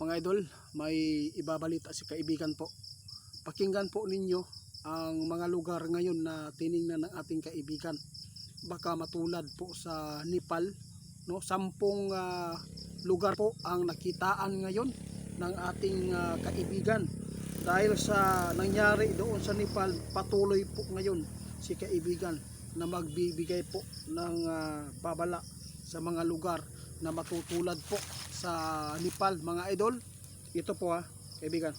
Mga idol, may ibabalita si kaibigan po. Pakinggan po ninyo ang mga lugar ngayon na tiningnan ng ating kaibigan. Baka matulad po sa Nepal, no? 10 lugar po ang nakitaan ngayon ng ating kaibigan. Dahil sa nangyari doon sa Nepal, patuloy po ngayon si kaibigan na magbibigay po ng babala sa mga lugar na matutulad po sa Nepal, mga idol. Ito po kaibigan.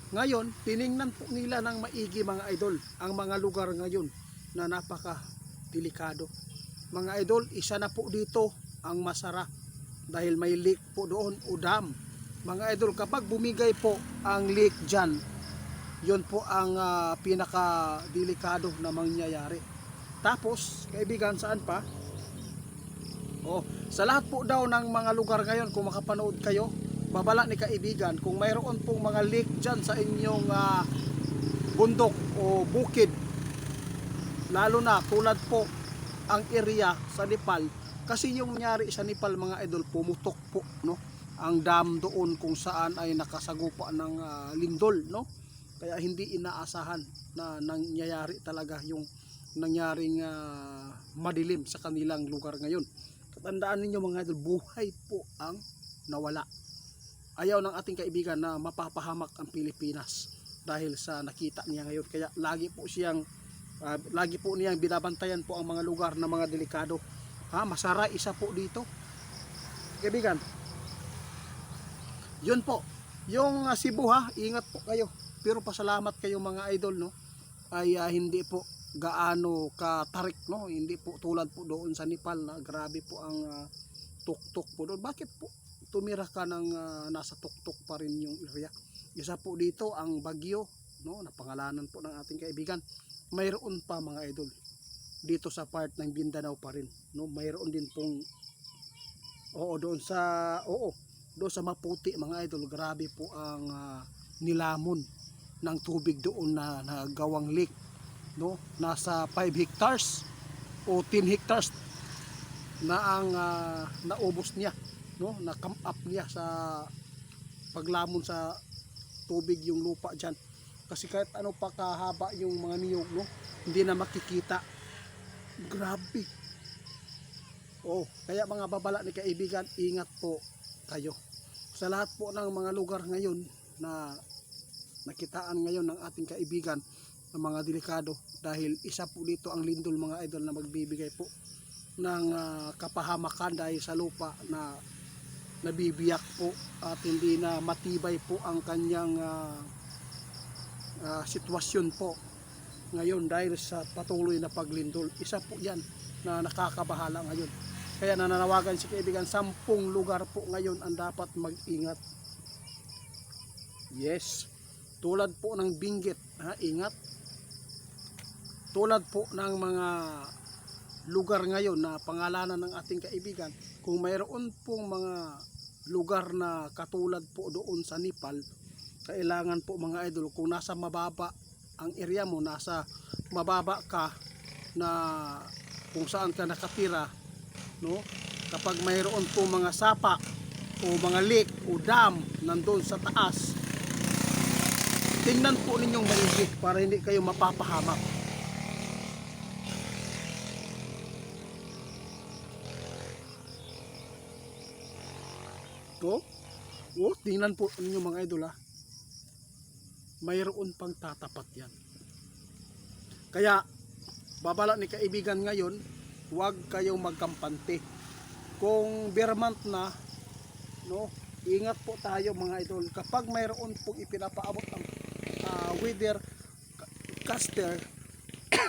Ngayon, tiningnan po nila ng maigi, mga idol, ang mga lugar ngayon na napaka delikado. Mga idol, isa na po dito ang Masara dahil may leak po doon o dam. Mga idol, kapag bumigay po ang leak dyan, yun po ang pinaka delikado na mangyayari. Tapos, kaibigan, saan pa? Sa lahat po daw ng mga lugar ngayon, kung makapanood kayo, babala ni kaibigan, kung mayroon pong mga leak dyan sa inyong bundok o bukid, lalo na tulad po ang area sa Nepal, kasi yung nangyari sa Nepal, mga idol, pumutok po, no? Ang dam doon kung saan ay nakasagupa ng lindol, no? Kaya hindi inaasahan na nangyayari talaga yung nangyaring madilim sa kanilang lugar ngayon. Tandaan ninyo, mga idol, buhay po ang nawala. Ayaw ng ating kaibigan na mapapahamak ang Pilipinas dahil sa nakita niya ngayon. Kaya lagi po niyang binabantayan po ang mga lugar na mga delikado. Masara, isa po dito. Kaibigan, yun po. Yung Cebu, ingat po kayo. Pero pasalamat kayo, mga idol, no? Ay hindi po gaano katarik, no? Hindi po tulad po doon sa Nepal na grabe po ang tuktok po doon. Bakit po tumira ka ng nasa tuktok pa rin yung area? Isa po dito ang Bagyo, no? Napangalanan po ng ating kaibigan. Mayroon pa, mga idol, dito sa part ng Mindanao pa rin, no? Mayroon din pong doon sa Maputi, mga idol, grabe po ang nilamon ng tubig doon na gawang leak, no? Nasa 5 hectares o 10 hectares na ang naubos niya, no? Na-come up niya sa paglamon sa tubig yung lupa diyan. Kasi kahit ano pa kahaba yung mga niyog, no? Hindi na makikita. Grabe. Kaya mga babala ni kaibigan, ingat po kayo sa lahat po ng mga lugar ngayon na nakitaan ngayon ng ating kaibigan ng mga delikado, dahil isa po dito ang lindol, mga idol, na magbibigay po ng kapahamakan dahil sa lupa na nabibiyak po at hindi na matibay po ang kanyang sitwasyon po ngayon dahil sa patuloy na paglindol. Isa po yan na nakakabahala ngayon. Kaya nananawagan si kaibigan, 10 lugar po ngayon ang dapat mag-ingat. Yes, tulad po ng Benguet, ingat. Tulad po ng mga lugar ngayon na pangalanan ng ating kaibigan, kung mayroon pong mga lugar na katulad po doon sa Nepal, kailangan po, mga idol, kung nasa mababa ang area mo, nasa mababa ka na kung saan ka nakatira, no? Kapag mayroon po mga sapa o mga leak o dam nandoon sa taas, tingnan po ninyong maigi para hindi kayo mapapahamak. Tingnan po ninyo, mga idol, mayroon pang tatapat yan. Kaya babala ni kaibigan ngayon, huwag kayong magkampante. Kung Vermont na, no, ingat po tayo, mga idol. Kapag mayroon pong ipinapaabot ang weather caster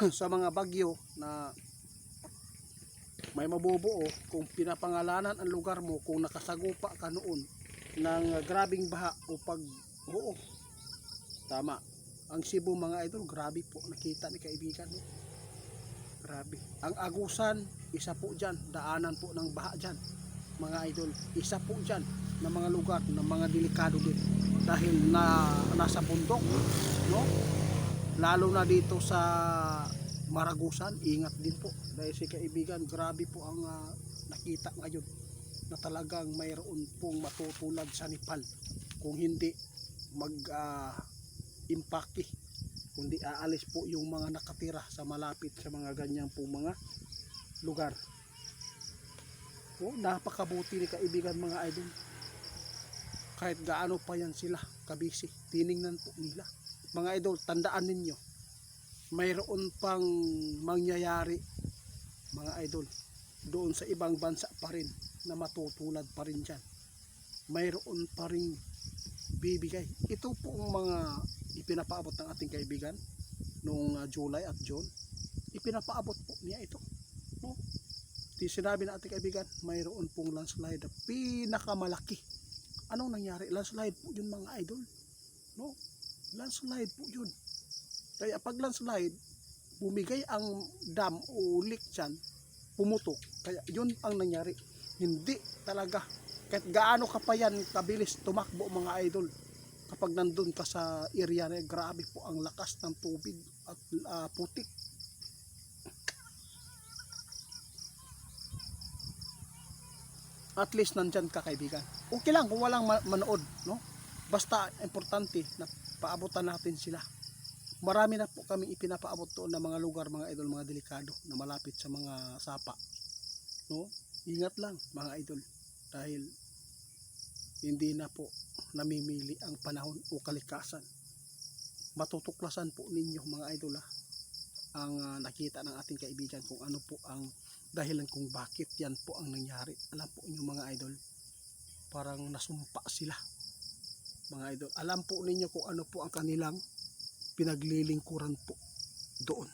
sa mga bagyo na may mabubuo, kung pinapangalanan ang lugar mo, kung nakasagupa ka noon ng grabing baha o tama, ang Cebu, mga idol, grabe po nakita ni kaibigan, no? Grabe. Ang Agusan, isa po dyan, daanan po ng baha dyan, mga idol, isa po dyan na mga lugar na mga delikado din dahil nasa bundok, no? Lalo na dito sa Maragusan, ingat din po dahil si kaibigan, grabe po ang nakita ngayon na talagang mayroon pong matutulad sa Nepal. Kung hindi impake, kundi aalis po yung mga nakatira sa malapit sa mga ganyan po mga lugar. Napakabuti ni kaibigan mga idol. Kahit gaano pa yan sila kabisi, tiningnan po nila. Mga idol, tandaan ninyo, mayroon pang mangyayari mga idol doon sa ibang bansa pa rin na matutulad pa rin dyan. Mayroon pa rin bibigay. Ito po ang mga ipinapaabot ng ating kaibigan noong July at June. Ipinapaabot po niya ito, no? Sinabi na ating kaibigan, mayroon pong landslide na pinakamalaki. Anong nangyari? Landslide po yun mga idol, no? Landslide po yun. Kaya pag landslide, bumigay ang dam o leak dyan, pumutok. Kaya yun ang nangyari. Hindi talaga, kahit gaano ka pa yan kabilis tumakbo mga idol, kapag nandun ka sa area na grabe po ang lakas ng tubig at putik. At least nandyan ka kaibigan. Okay lang kung walang manood, no? Basta importante na paabutan natin sila. Marami na po kami ipinapaabot doon na mga lugar mga idol, mga delikado na malapit sa mga sapa, no? Ingat lang mga idol, dahil hindi na po namimili ang panahon o kalikasan. Matutuklasan po ninyo mga idol ang nakita ng ating kaibigan kung ano po ang dahilan kung bakit yan po ang nangyari. Alam po inyo mga idol, parang nasumpa sila mga idol. Alam po ninyo kung ano po ang kanilang pinaglilingkuran po doon.